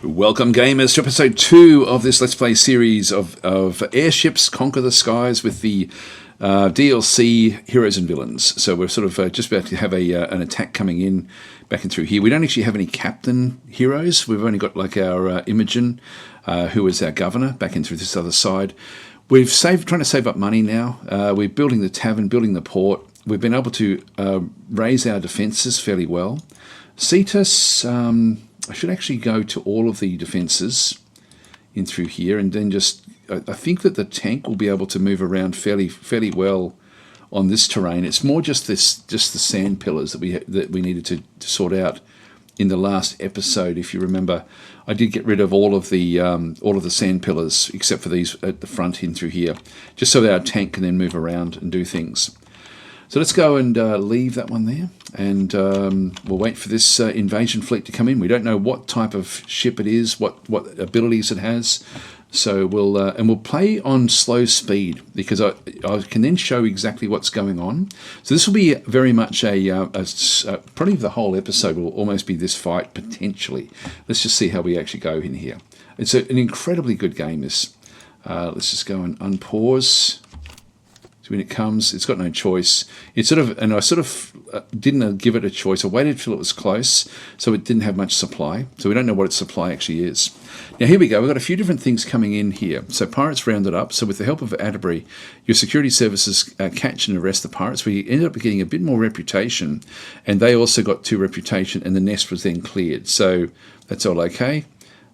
Welcome gamers to episode 2 of this Let's Play series of Airships Conquer the Skies with the DLC Heroes and Villains. So we're sort of just about to have an attack coming in back and through here. We don't actually have any captain heroes. We've only got like our Imogen, who is our governor, back in through this other side. We've trying to save up money now. We're building the tavern, building the port. We've been able to raise our defences fairly well. Cetus, I should actually go to all of the defences in through here, and then just I think that the tank will be able to move around fairly well on this terrain. It's more just the sand pillars that we needed to sort out in the last episode. If you remember, I did get rid of all of the sand pillars except for these at the front in through here, just so that our tank can then move around and do things. So let's go and leave that one there, and we'll wait for this invasion fleet to come in. We don't know what type of ship it is, what abilities it has. So we'll play on slow speed, because I can then show exactly what's going on. So this will be very much probably the whole episode will almost be this fight potentially. Let's just see how we actually go in here. It's an incredibly good game. This. Let's just go and unpause. So when it comes, it's got no choice. I didn't give it a choice. I waited till it was close, so it didn't have much supply. So we don't know what its supply actually is. Now here we go. We've got a few different things coming in here. So pirates rounded up. So with the help of Atterbury, your security services catch and arrest the pirates. We ended up getting a bit more reputation, and they also got 2 reputation, and the nest was then cleared. So that's all okay.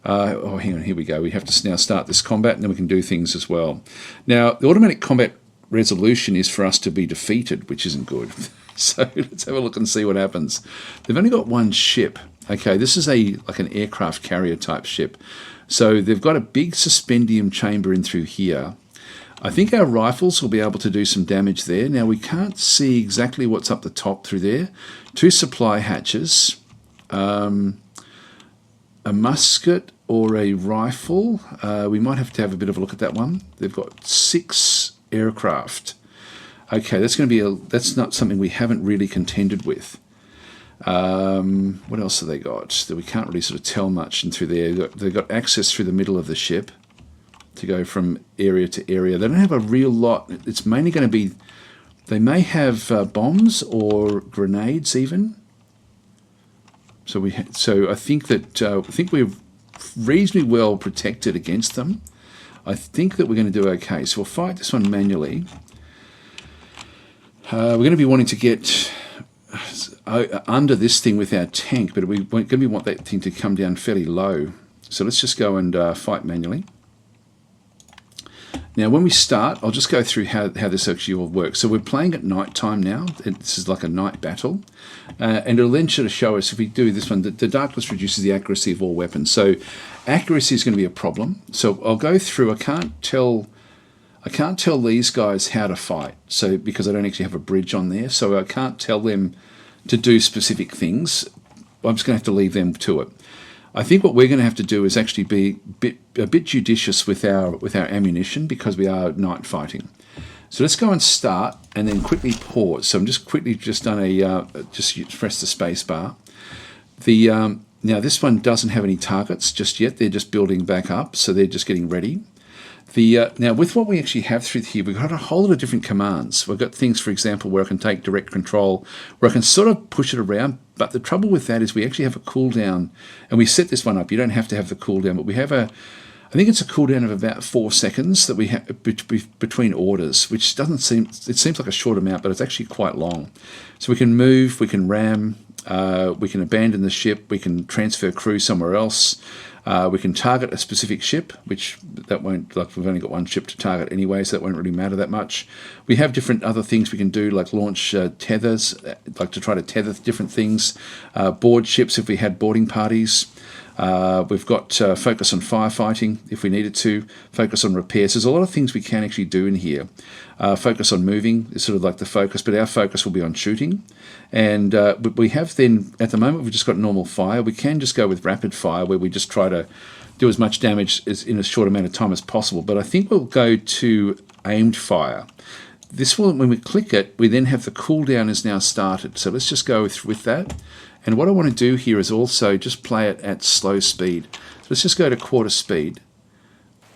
Hang on. Here we go. We have to now start this combat, and then we can do things as well. Now the automatic combat resolution is for us to be defeated, which isn't good. So let's have a look and see what happens. They've only got 1 ship. Okay, this is like an aircraft carrier type ship. So they've got a big suspendium chamber in through here. I think our rifles will be able to do some damage there. Now we can't see exactly what's up the top through there. 2 supply hatches, a musket or a rifle. We might have to have a bit of a look at that one. They've got 6 aircraft. Okay, that's not something we haven't really contended with. What else have they got that we can't really sort of tell much in through there? They've got access through the middle of the ship to go from area to area. They don't have a real lot. It's mainly going to be, they may have bombs or grenades even. So I think we're reasonably well protected against them. I think that we're going to do okay. So we'll fight this one manually. We're going to be wanting to get under this thing with our tank, but we're going to want that thing to come down fairly low. So let's just go and fight manually. Now when we start, I'll just go through how this actually all works. So we're playing at night time now. This is like a night battle. And it'll then sort of show us, if we do this one, the darkness reduces the accuracy of all weapons. So accuracy is going to be a problem. So I'll go through. I can't tell these guys how to fight, so because I don't actually have a bridge on there, so I can't tell them to do specific things. I'm just going to have to leave them to it. I think what we're going to have to do is actually be a bit judicious with our ammunition, because we are night fighting. So let's go and start, and then quickly pause. So I'm just done just press the space bar. Now this one doesn't have any targets just yet. They're just building back up, so they're just getting ready. Now with what we actually have through here, we've got a whole lot of different commands. We've got things, for example, where I can take direct control, where I can sort of push it around. But the trouble with that is we actually have a cooldown, and we set this one up. You don't have to have the cooldown, but we have I think it's a cooldown of about 4 seconds that we have between orders, which it seems like a short amount, but it's actually quite long. So we can move, we can ram, we can abandon the ship, we can transfer crew somewhere else. We can target a specific ship, which that won't, like we've only got 1 ship to target anyway, so that won't really matter that much. We have different other things we can do, like launch tethers, like to try to tether different things. Board ships if we had boarding parties. We've got focus on firefighting if we needed to, focus on repairs. There's a lot of things we can actually do in here. Focus on moving is sort of like the focus, but our focus will be on shooting. And we have then, at the moment, we've just got normal fire. We can just go with rapid fire, where we just try to do as much damage in a short amount of time as possible. But I think we'll go to aimed fire. This will, when we click it, we then have the cooldown is now started. So let's just go with that. And what I want to do here is also just play it at slow speed. So let's just go to quarter speed.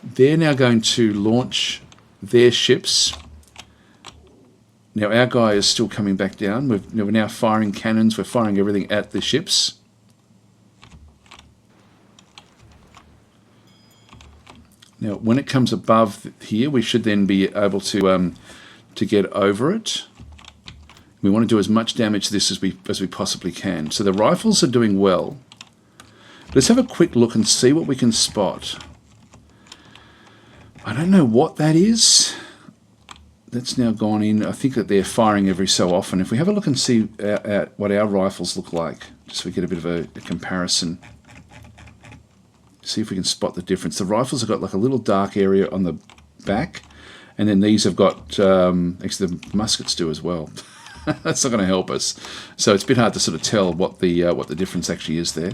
They're now going to launch their ships. Now our guy is still coming back down. We're now firing cannons. We're firing everything at the ships. Now when it comes above here, we should then be able to get over it. We want to do as much damage to this as we possibly can. So the rifles are doing well. Let's have a quick look and see what we can spot. I don't know what that is. That's now gone in. I think that they're firing every so often. If we have a look and see at what our rifles look like, just so we get a bit of a comparison. See if we can spot the difference. The rifles have got like a little dark area on the back, and then these have got, actually the muskets do as well. That's not going to help us. So it's a bit hard to sort of tell what the difference actually is there.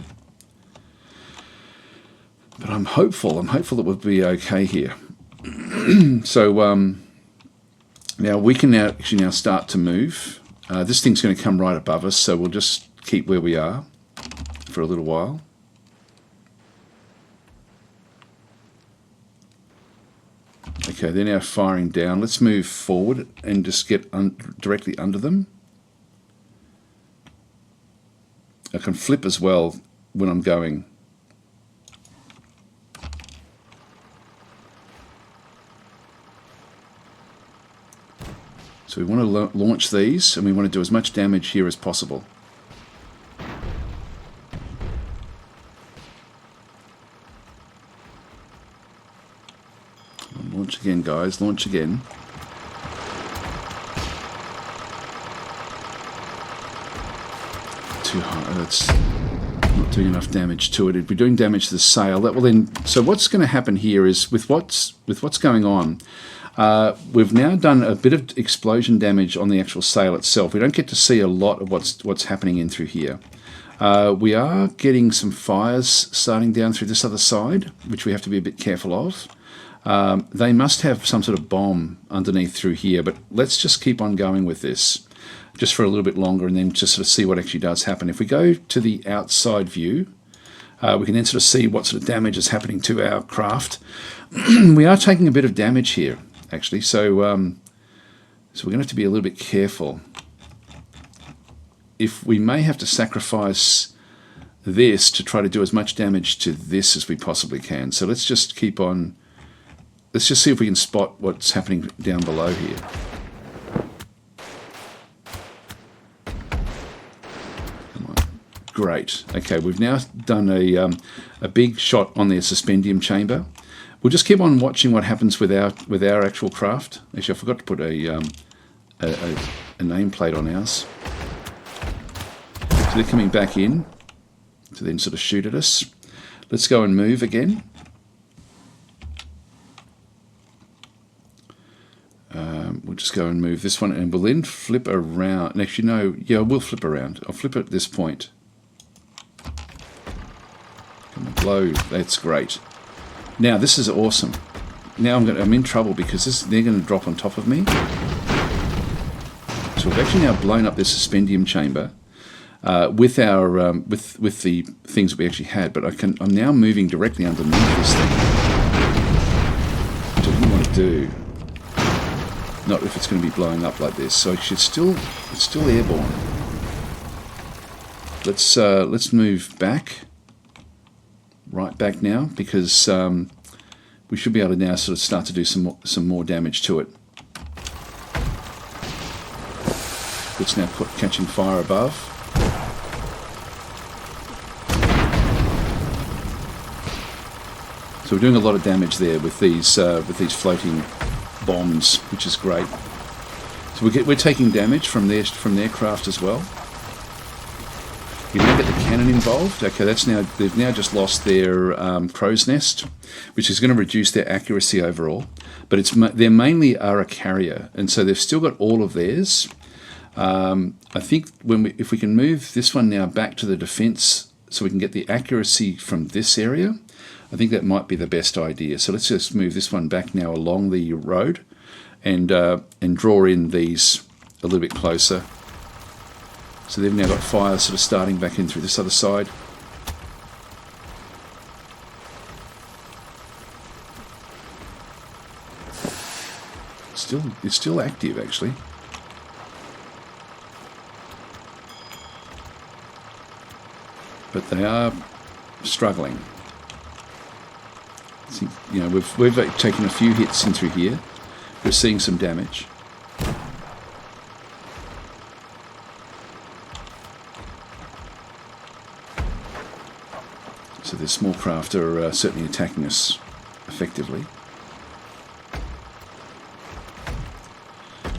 But I'm hopeful. I'm hopeful that we'll be okay here. So now we can now start to move. This thing's going to come right above us, so we'll just keep where we are for a little while. Okay, they're now firing down. Let's move forward and just get directly under them. I can flip as well when I'm going. So we want to launch these, and we want to do as much damage here as possible. Launch again, guys. Launch again. Too high. That's not doing enough damage to it. It'd be doing damage to the sail. That will then. So what's going to happen here is with what's going on. We've now done a bit of explosion damage on the actual sail itself. We don't get to see a lot of what's happening in through here. We are getting some fires starting down through this other side, which we have to be a bit careful of. They must have some sort of bomb underneath through here, but let's just keep on going with this just for a little bit longer and then just sort of see what actually does happen. If we go to the outside view, we can then sort of see what sort of damage is happening to our craft. We are taking a bit of damage here, actually, so we're going to have to be a little bit careful. If we may have to sacrifice this to try to do as much damage to this as we possibly can. So let's just keep on. Let's just see if we can spot what's happening down below here. Come on. Great. Okay, we've now done a big shot on their suspendium chamber. We'll just keep on watching what happens with our actual craft. Actually, I forgot to put a nameplate on ours. So they're coming back in to then sort of shoot at us. Let's go and move again. We'll just go and move this one, and we'll then flip around. And actually, no, yeah, I will flip around. I'll flip at this point. Come on, blow. That's great. Now, this is awesome. Now I'm in trouble because they're going to drop on top of me. So we've actually now blown up this suspendium chamber with our with the things that we actually had. But I'm now moving directly underneath this thing, which I didn't want to do. Not if it's going to be blowing up like this. So it's still airborne. Let's move back. Right back now, because we should be able to now sort of start to do some more damage to it. It's now catching fire above. So we're doing a lot of damage there with these floating bombs, which is great. So we're taking damage from their craft as well. You now get the cannon involved. Okay, they've now just lost their crow's nest, which is going to reduce their accuracy overall. But they mainly are a carrier, and so they've still got all of theirs. I think if we can move this one now back to the defense, so we can get the accuracy from this area, I think that might be the best idea. So let's just move this one back now along the road, and draw in these a little bit closer. So they've now got fire sort of starting back in through this other side. It's still active, actually. But they are struggling. I think, you know, we've taken a few hits in through here. We're seeing some damage. So the small craft are certainly attacking us effectively.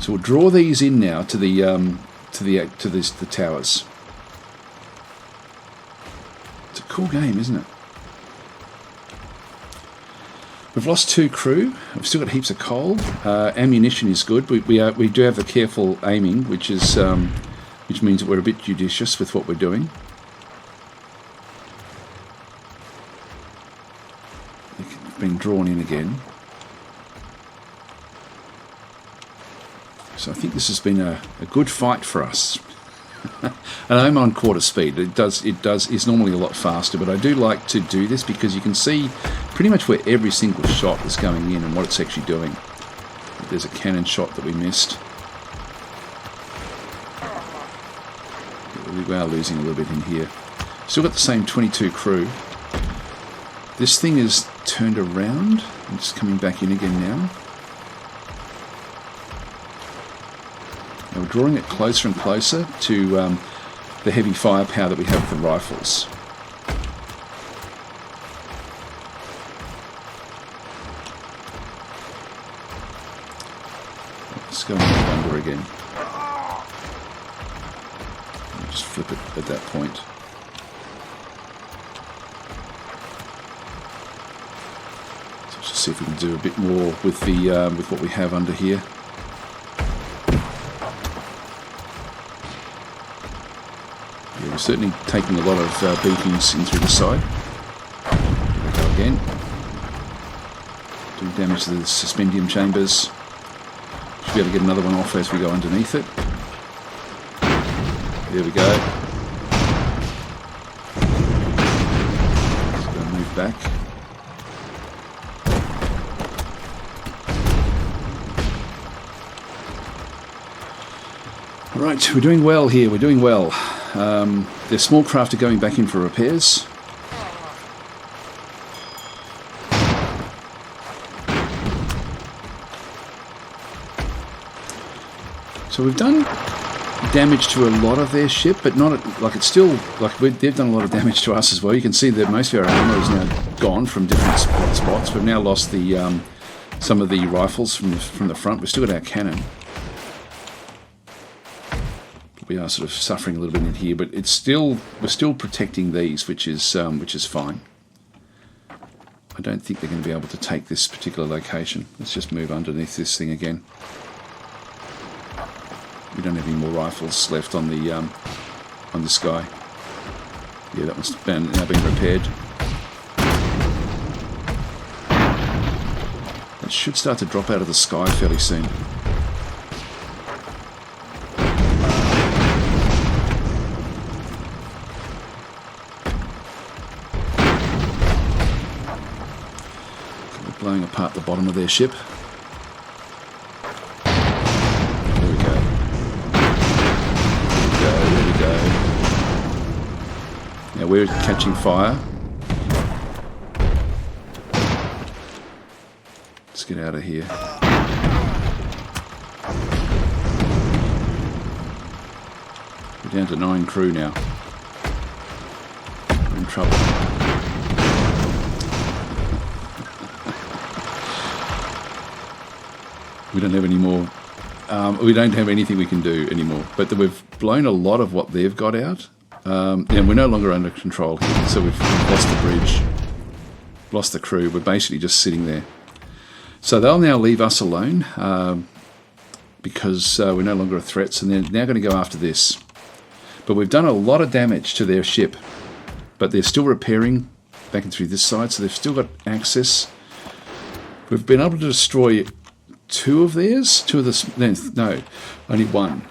So we'll draw these in now to the towers. It's a cool game, isn't it? We've lost 2 crew. We've still got heaps of coal. Ammunition is good. We do have the careful aiming, which means that we're a bit judicious with what we're doing. They've been drawn in again. So I think this has been a good fight for us. And I'm on quarter speed. It's normally a lot faster, but I do like to do this because you can see pretty much where every single shot is going in and what it's actually doing. There's a cannon shot that we missed. We are losing a little bit in here. Still got the same 22 crew. This thing is turned around and just coming back in again now. Now we're drawing it closer and closer to the heavy firepower that we have with the rifles. Let's go under again. I'll just flip it at that point. So let's just see if we can do a bit more with the with what we have under here. Yeah, we're certainly taking a lot of beatings in through the side. Here we go again. Doing damage to the suspendium chambers. Should be able to get another one off as we go underneath it. There we go. Just going to move back. Alright, we're doing well here, we're doing well. The small craft are going back in for repairs. So we've done damage to a lot of their ship, but not like it's still like they've done a lot of damage to us as well. You can see that most of our armor is now gone from different spots. We've now lost the some of the rifles from the front. We've still got our cannon. We are sort of suffering a little bit in here, but we're still protecting these, which is fine. I don't think they're going to be able to take this particular location. Let's just move underneath this thing again. We don't have any more rifles left on the sky. Yeah, that one's now being repaired. It should start to drop out of the sky fairly soon. We're blowing apart the bottom of their ship. Now we're catching fire. Let's get out of here. We're down to 9 crew now. We're in trouble. We don't have any more. We don't have anything we can do anymore. But we've blown a lot of what they've got out. Yeah, we're no longer under control here, so we've lost the bridge, lost the crew. We're basically just sitting there. So they'll now leave us alone because we're no longer a threat, so they're now going to go after this. But we've done a lot of damage to their ship, but they're still repairing back and through this side, so they've still got access. We've been able to destroy 2 of theirs, 2 of the... No, only 1.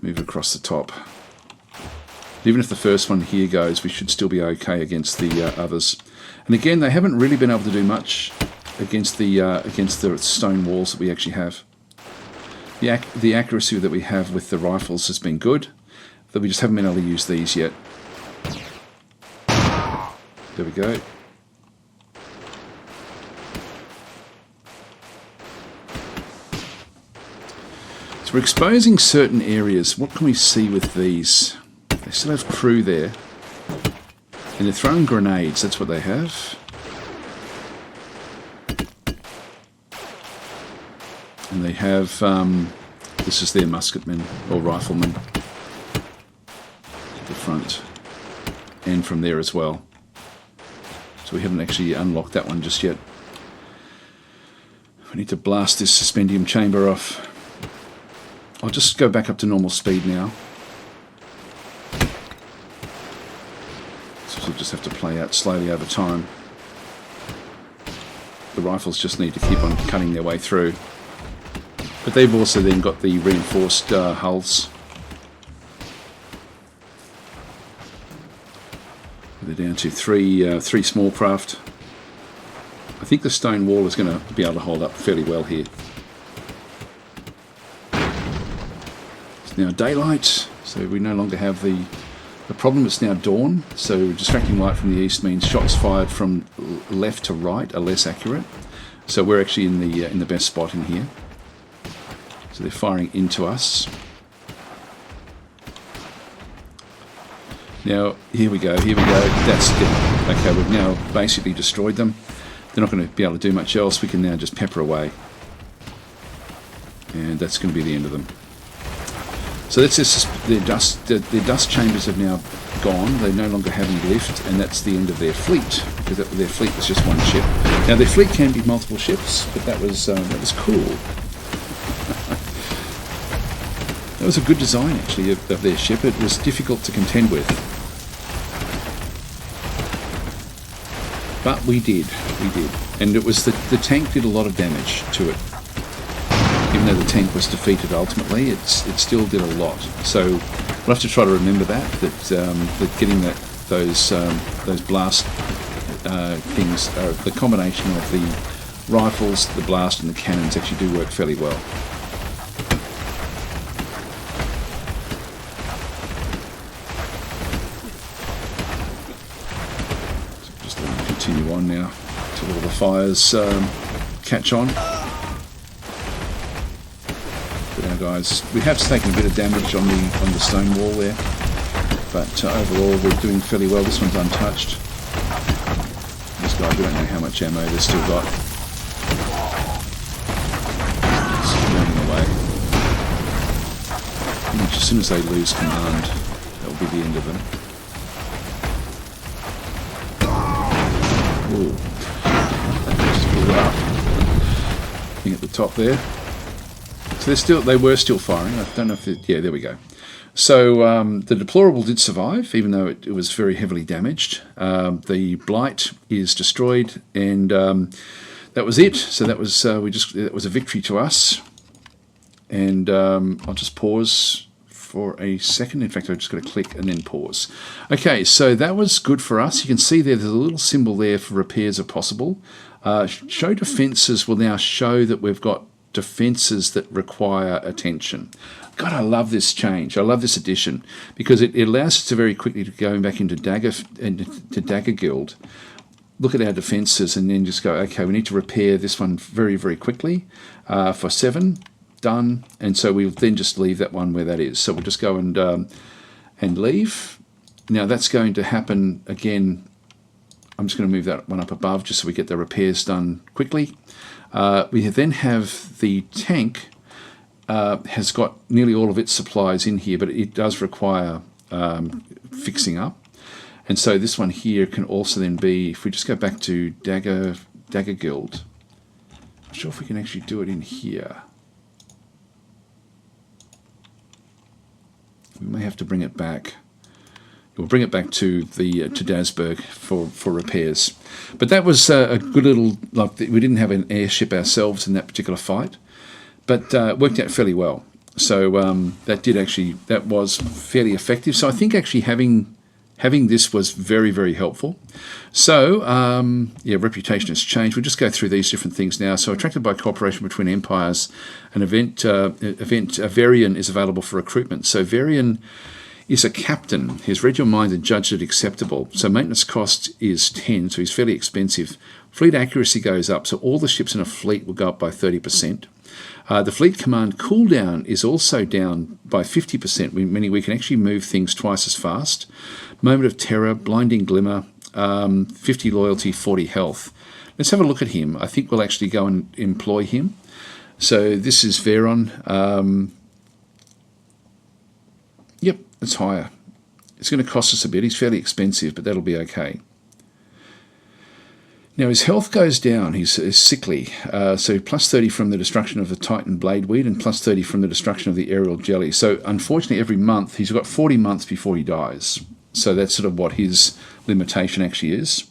Move across the top. Even if the first one here goes, we should still be okay against the others. And again, they haven't really been able to do much against the stone walls that we actually have. The accuracy that we have with the rifles has been good, but we just haven't been able to use these yet. There we go. So we're exposing certain areas. What can we see with these? They still have crew there. And they're throwing grenades, that's what they have. And they have, this is their musketmen, or riflemen. At the front. And from there as well. So we haven't actually unlocked that one just yet. We need to blast this suspendium chamber off. I'll just go back up to normal speed now. So we'll just have to play out slowly over time. The rifles just need to keep on cutting their way through. But they've also then got the reinforced hulls. They're down to three small craft. I think the stone wall is going to be able to hold up fairly well here. It's now daylight, so we no longer have the problem. It's now dawn, so distracting light from the east means shots fired from left to right are less accurate. So we're actually in the best spot in here. So they're firing into us. Now, here we go. That's good. Okay, we've now basically destroyed them. They're not going to be able to do much else. We can now just pepper away. And that's going to be the end of them. So that's just their dust chambers have now gone. They no longer have any lift, and that's the end of their fleet, because their fleet was just one ship. Now, their fleet can be multiple ships, but that was cool. That was a good design, actually, of their ship. It was difficult to contend with. But we did. And it was the tank did a lot of damage to it. Even though the tank was defeated ultimately, it still did a lot. So we'll have to try to remember that getting those blast things, the combination of the rifles, the blast and the cannons actually do work fairly well. Continue on now till all the fires catch on. But now, guys, we have taken a bit of damage on the stone wall there, but overall we're doing fairly well. This one's untouched. This guy, we don't know how much ammo they've still got. It's running away. And as soon as they lose command, that'll be the end of them. Ooh. Just pull it up. Thing at the top there. So they were still firing. I don't know if yeah, there we go. So the deplorable did survive, even though it was very heavily damaged. The blight is destroyed, and that was it. So that was that was a victory to us. And I'll just pause for a second. In fact, I've just got to click and then pause. Okay, so that was good for us. You can see there's a little symbol there for repairs are possible. Show defences will now show that we've got defences that require attention. God, I love this change. I love this addition because it allows us to very quickly to go back into Dagger Guild, look at our defences, and then just go, okay, we need to repair this one very, very quickly for 7. Done, and so we'll then just leave that one where that is. So we'll just go and leave. Now that's going to happen again. I'm just going to move that one up above just so we get the repairs done quickly. We then have the tank has got nearly all of its supplies in here, but it does require fixing up. And so this one here can also then be, if we just go back to Dagger Guild, I'm not sure if we can actually do it in here. We may have to bring it back. We'll bring it back to the to Dasburg for repairs. But that was a good little. Like we didn't have an airship ourselves in that particular fight, but worked out fairly well. So that was fairly effective. So I think actually having this was very, very helpful. So, reputation has changed. We'll just go through these different things now. So, attracted by cooperation between empires, an event Varian is available for recruitment. So, Varian is a captain. He's read your mind and judged it acceptable. So, maintenance cost is 10, so he's fairly expensive. Fleet accuracy goes up, so all the ships in a fleet will go up by 30%. The fleet command cooldown is also down by 50%, meaning we can actually move things twice as fast. Moment of terror, blinding glimmer, 50 loyalty, 40 health. Let's have a look at him. I think we'll actually go and employ him. So this is Veron. Yep, it's higher. It's going to cost us a bit. He's fairly expensive, but that'll be okay. Now his health goes down. He's sickly. So plus 30 from the destruction of the Titan Bladeweed and plus 30 from the destruction of the Aerial Jelly. So unfortunately every month, he's got 40 months before he dies. So that's sort of what his limitation actually is.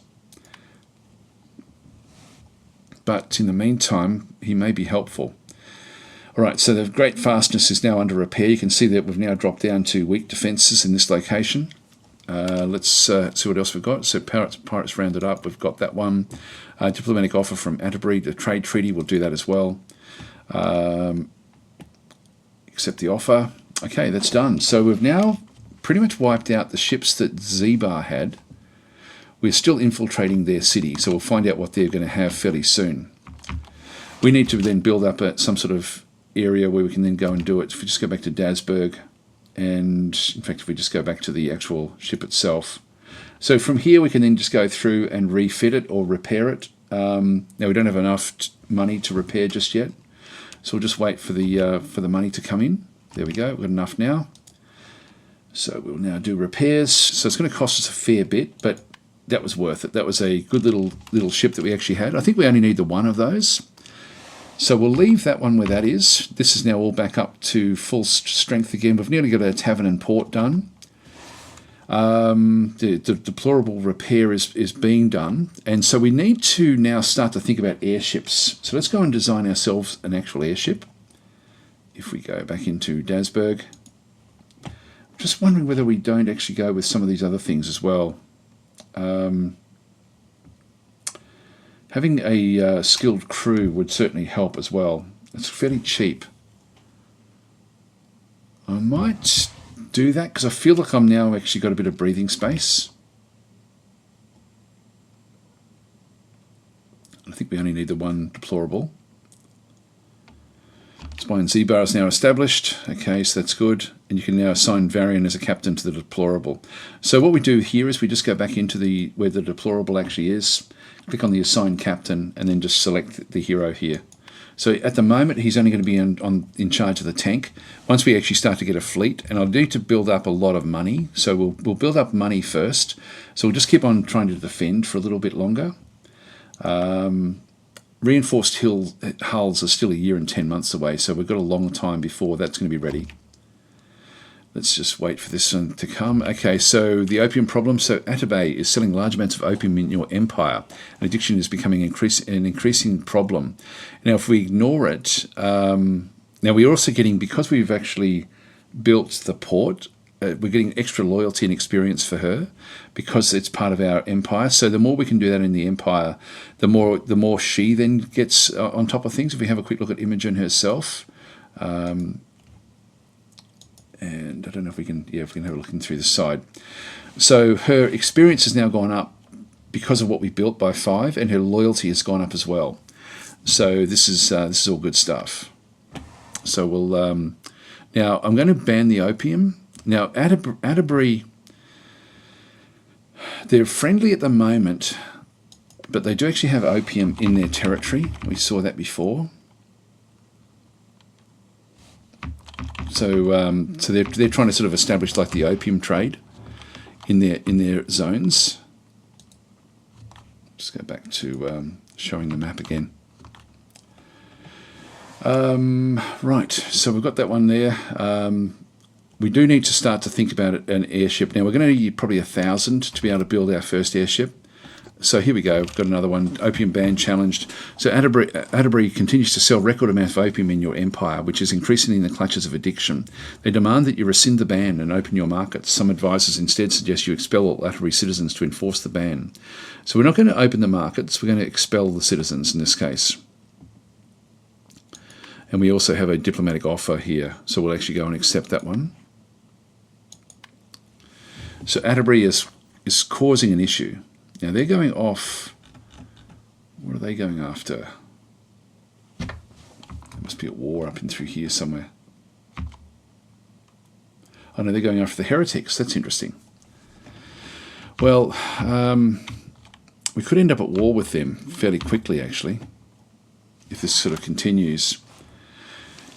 But in the meantime, he may be helpful. All right, so the great fastness is now under repair. You can see that we've now dropped down to weak defences in this location. Let's see what else we've got. So Pirates rounded up. We've got that one. Diplomatic offer from Atterbury. The trade treaty will do that as well. Accept the offer. Okay, that's done. So we've now pretty much wiped out the ships that Zebar had. We're still infiltrating their city, so we'll find out what they're going to have fairly soon. We need to then build up some sort of area where we can then go and do it. If we just go back to Dasburg, and in fact if we just go back to the actual ship itself. So from here we can then just go through and refit it or repair it. Now we don't have enough money to repair just yet, so we'll just wait for the money to come in. There we go, we've got enough now. So we'll now do repairs. So it's going to cost us a fair bit, but that was worth it. That was a good little ship that we actually had. I think we only need the one of those. So we'll leave that one where that is. This is now all back up to full strength again. We've nearly got our tavern and port done. The deplorable repair is being done. And so we need to now start to think about airships. So let's go and design ourselves an actual airship. If we go back into Dasburg. I'm just wondering whether we don't actually go with some of these other things as well. Having a skilled crew would certainly help as well. It's fairly cheap. I might do that because I feel like I'm now actually got a bit of breathing space. I think we only need the one deplorable. Spy and Z-bar is now established. Okay, so that's good. And you can now assign Varian as a captain to the deplorable. So what we do here is we just go back into where the deplorable actually is. Click on the assign captain and then just select the hero here. So at the moment he's only going to be in charge of the tank. Once we actually start to get a fleet, and I'll need to build up a lot of money, so we'll build up money first. So we'll just keep on trying to defend for a little bit longer. Reinforced hulls are still a year and 10 months away, so we've got a long time before that's going to be ready. Let's just wait for this one to come. Okay, so the opium problem. So Atabey is selling large amounts of opium in your empire. And addiction is becoming an increasing problem. Now, if we ignore it, now we're also getting, because we've actually built the port, we're getting extra loyalty and experience for her because it's part of our empire. So the more we can do that in the empire, the more she then gets on top of things. If we have a quick look at Imogen herself, and I don't know if we can, if we can have a look in through the side. So her experience has now gone up because of what we built by 5, and her loyalty has gone up as well. So this is all good stuff. So we'll now I'm going to ban the opium. Now Atterbury, they're friendly at the moment, but they do actually have opium in their territory. We saw that before. So they're trying to sort of establish like the opium trade in their zones. Just go back to showing the map again. Right, so we've got that one there. We do need to start to think about an airship. Now we're going to need probably 1,000 to be able to build our first airship. So here we go. We've got another one. Opium ban challenged. So Atterbury continues to sell record amounts of opium in your empire, which is increasingly in the clutches of addiction. They demand that you rescind the ban and open your markets. Some advisors instead suggest you expel all Atterbury citizens to enforce the ban. So we're not going to open the markets. We're going to expel the citizens in this case. And we also have a diplomatic offer here. So we'll actually go and accept that one. So Atterbury is causing an issue. Now they're going off. What are they going after? There must be a war up in through here somewhere. Oh no, they're going after the heretics. That's interesting. Well, we could end up at war with them fairly quickly, actually, if this sort of continues.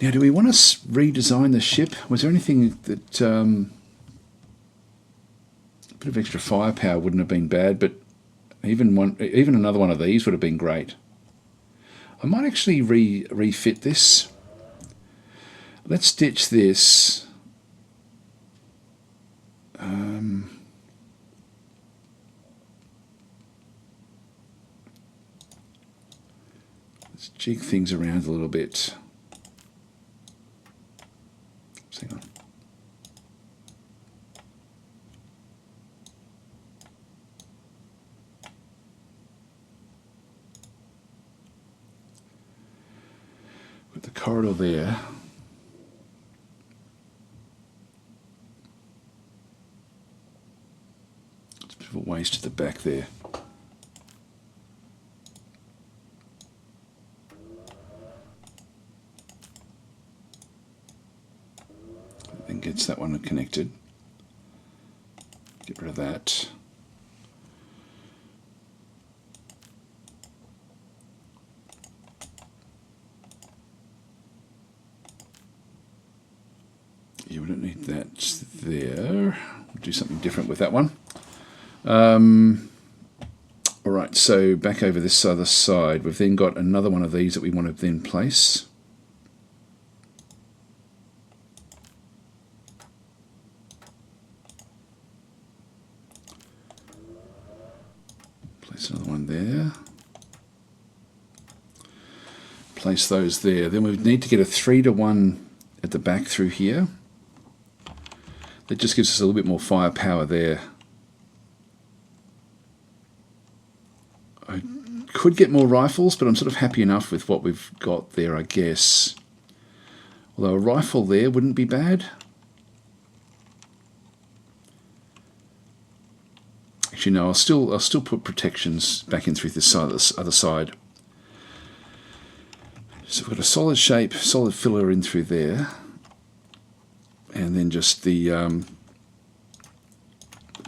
Now, do we want to redesign the ship? Was there anything that... a bit of extra firepower wouldn't have been bad, but even another one of these would have been great. I might actually refit this. Let's ditch this. Let's jig things around a little bit. Hang on. Put the corridor there. It's a bit of a waste at the back there. Then gets that one connected. Get rid of that. Yeah, we don't need that there. We'll do something different with that one. All right, so back over this other side, we've then got another one of these that we want to then place. Place another one there. Place those there. Then we need to get a 3-to-1 at the back through here. That just gives us a little bit more firepower there. I could get more rifles, but I'm sort of happy enough with what we've got there, I guess. Although a rifle there wouldn't be bad. Actually, no, I'll still put protections back in through this side, this other side. So we've got a solid shape, solid filler in through there. And then just the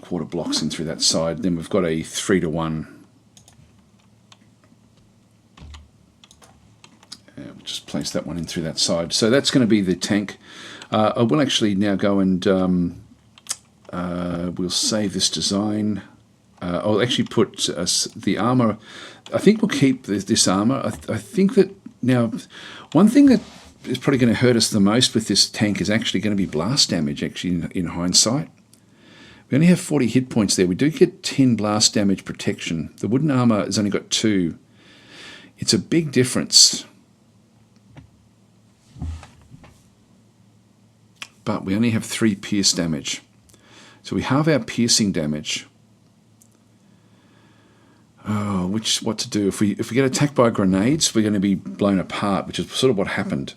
quarter blocks in through that side. Then we've got a 3-to-1. We'll just place that one in through that side. So that's going to be the tank. I will actually now go and we'll save this design. I'll actually put the armor. I think we'll keep this armor. I think that now one thing that is probably going to hurt us the most with this tank is actually going to be blast damage, actually, in hindsight. We only have 40 hit points there. We do get 10 blast damage protection. The wooden armor has only got 2. It's a big difference. But we only have 3 pierce damage. So we halve our piercing damage. Oh, what to do? If we get attacked by grenades, we're going to be blown apart, which is sort of what happened.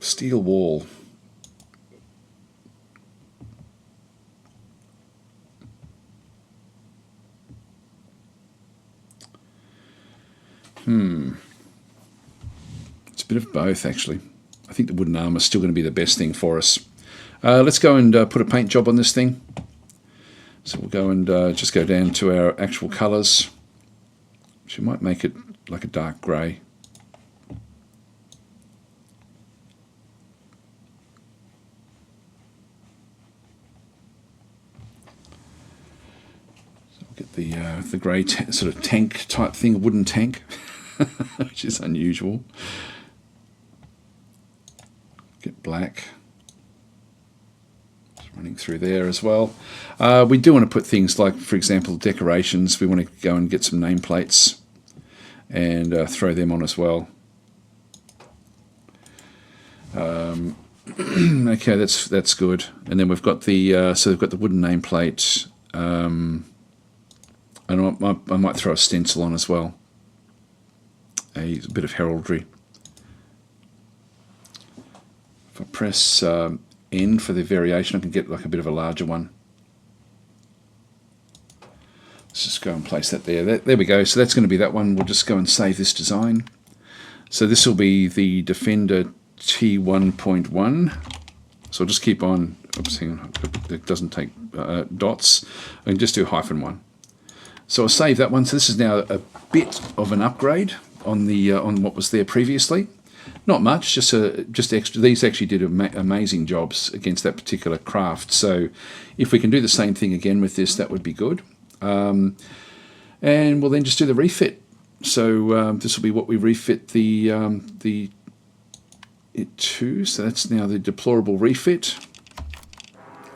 Steel wall. It's a bit of both, actually. I think the wooden armor is still going to be the best thing for us. Let's go and put a paint job on this thing. So we'll go and just go down to our actual colours. Which might make it like a dark grey. So we'll get the grey sort of tank type thing, a wooden tank, which is unusual. Get black. running through there as well. We do want to put things like, for example, decorations. We want to go and get some nameplates and throw them on as well. Okay, that's good. And then we've got the so we've got the wooden nameplate. And I might throw a stencil on as well. A bit of heraldry. If I press N for the variation, I can get like a bit of a larger one. Let's just go and place that there. There we go. So that's going to be that one. We'll just go and save this design. So this will be the Defender T1.1. So I'll just keep on. Oops, hang on. It doesn't take dots. I can just do -1. So I'll save that one. So this is now a bit of an upgrade on the on what was there previously. Not much, just extra. These actually did amazing jobs against that particular craft. So if we can do the same thing again with this, that would be good. And we'll then just do the refit. So this will be what we refit the it to. So that's now the deplorable refit.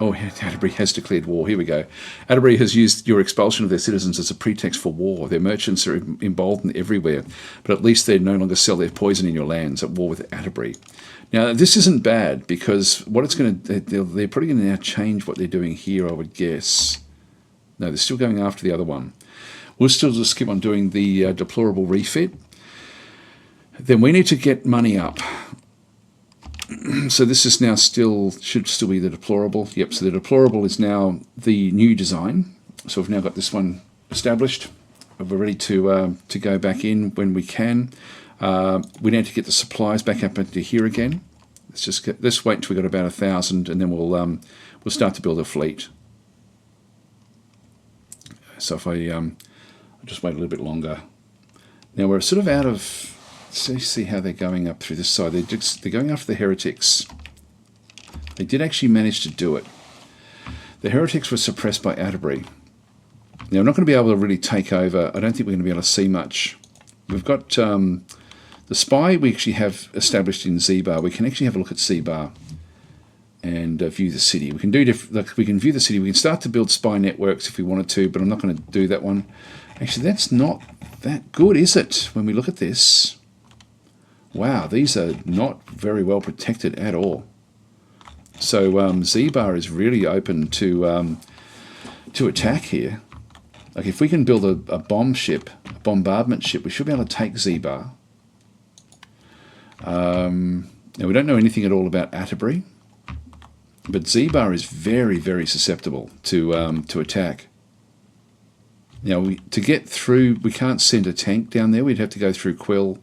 Oh, Atterbury has declared war. Here we go. Atterbury has used your expulsion of their citizens as a pretext for war. Their merchants are emboldened everywhere, but at least they no longer sell their poison in your lands, at war with Atterbury. Now, this isn't bad, because what it's going to... They're probably going to now change what they're doing here, I would guess. No, they're still going after the other one. We'll still just keep on doing the deplorable refit. Then we need to get money up. So this is now should still be the deplorable. Yep, so the deplorable is now the new design. So we've now got this one established. We're ready to go back in when we can. We need to get the supplies back up into here again. Let's wait until we got about 1,000, and then we'll start to build a fleet. So if I'll just wait a little bit longer. Now we're sort of out of... See how they're going up through this side. They're going after the heretics. They did actually manage to do it. The heretics were suppressed by Atterbury. Now, I'm not going to be able to really take over. I don't think we're going to be able to see much. We've got the spy we actually have established in Z-Bar. We can actually have a look at Z-Bar and view the city. We can we can view the city. We can start to build spy networks if we wanted to, but I'm not going to do that one. Actually, that's not that good, is it? When we look at this. Wow, these are not very well protected at all. So Z-Bar is really open to attack here. Like if we can build a bomb ship, a bombardment ship, we should be able to take Z-Bar. Now we don't know anything at all about Atterbury, but Z-Bar is very, very susceptible to attack. Now to get through, we can't send a tank down there. We'd have to go through Quill.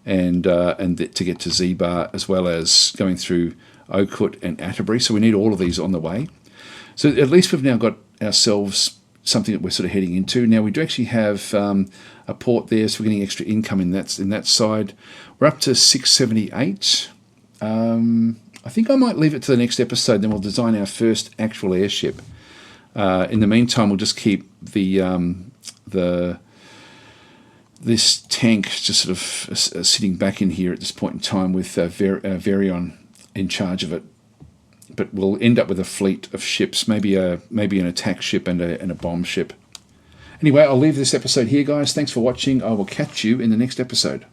And to get to Z-Bar, as well as going through Oakut and Atterbury. So we need all of these on the way. So at least we've now got ourselves something that we're sort of heading into. Now we do actually have a port there, so we're getting extra income in that side. We're up to 678. I think I might leave it to the next episode, then we'll design our first actual airship. In the meantime, we'll just keep this tank just sort of sitting back in here at this point in time with Varion in charge of it. But we'll end up with a fleet of ships, maybe an attack ship and a bomb ship. Anyway, I'll leave this episode here, guys. Thanks for watching. I will catch you in the next episode.